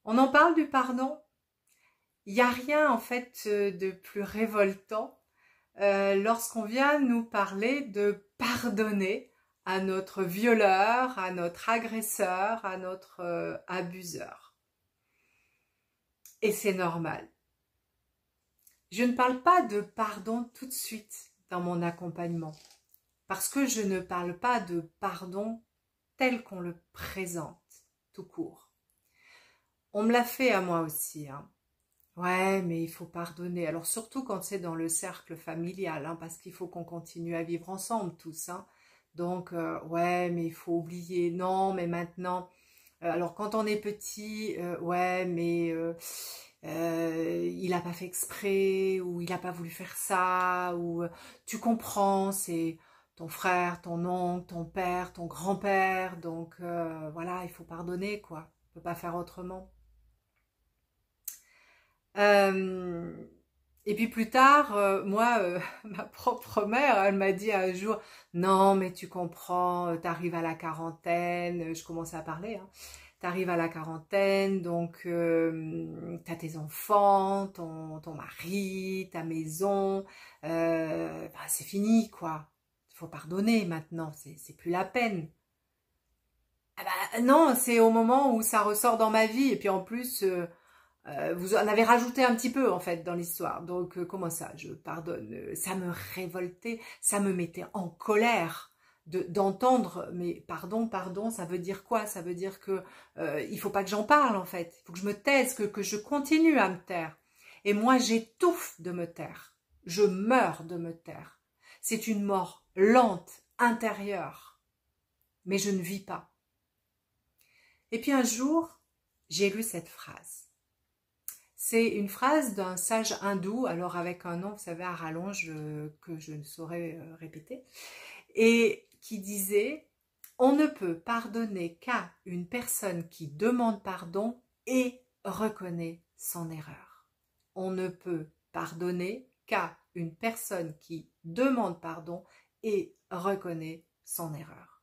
On en parle du pardon. Il n'y a rien en fait de plus révoltant lorsqu'on vient nous parler de pardonner à notre violeur, à notre agresseur, à notre abuseur. Et c'est normal. Je ne parle pas de pardon tout de suite dans mon accompagnement, parce que je ne parle pas de pardon tel qu'on le présente, tout court. On me l'a fait à moi aussi, hein. Ouais, mais il faut pardonner. Alors surtout quand c'est dans le cercle familial, hein, parce qu'il faut qu'on continue à vivre ensemble tous, hein. Donc, ouais, mais il faut oublier. Non, mais maintenant, alors quand on est petit, ouais, mais il n'a pas fait exprès, ou il n'a pas voulu faire ça, ou tu comprends, c'est ton frère, ton oncle, ton père, ton grand-père, donc voilà, il faut pardonner, quoi. On peut pas faire autrement. Euh, et puis plus tard, moi, ma propre mère, elle m'a dit un jour, non, mais tu comprends, t'arrives à la quarantaine, je commençais à parler, hein, t'arrives à la quarantaine, donc t'as tes enfants, ton mari, ta maison, bah, c'est fini, quoi. Il faut pardonner maintenant, c'est plus la peine. Ah bah, non, c'est au moment où ça ressort dans ma vie, et puis en plus, vous en avez rajouté un petit peu en fait dans l'histoire. Donc comment ça, je pardonne, ça me révoltait, ça me mettait en colère d'entendre mais pardon, pardon, ça veut dire quoi? Ça veut dire que il faut pas que j'en parle en fait. Il faut que je me taise, que je continue à me taire. Et moi j'étouffe de me taire. Je meurs de me taire. C'est une mort lente, intérieure. Mais je ne vis pas. Et puis un jour, j'ai lu cette phrase. C'est une phrase d'un sage hindou, alors avec un nom, vous savez, à rallonge que je ne saurais répéter, et qui disait « On ne peut pardonner qu'à une personne qui demande pardon et reconnaît son erreur. On ne peut pardonner qu'à une personne qui demande pardon et reconnaît son erreur. »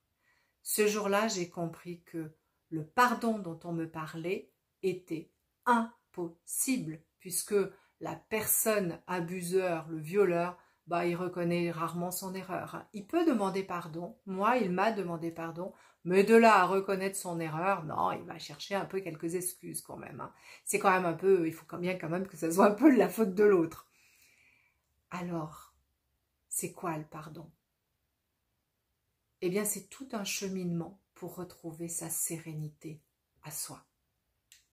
Ce jour-là, j'ai compris que le pardon dont on me parlait était impossible, puisque la personne abuseur, le violeur, bah, il reconnaît rarement son erreur. Il peut demander pardon, moi il m'a demandé pardon, mais de là à reconnaître son erreur, non, il va chercher un peu quelques excuses quand même, hein. C'est quand même un peu, il faut bien quand même que ça soit un peu la faute de l'autre. Alors, c'est quoi le pardon? Eh bien, c'est tout un cheminement pour retrouver sa sérénité à soi.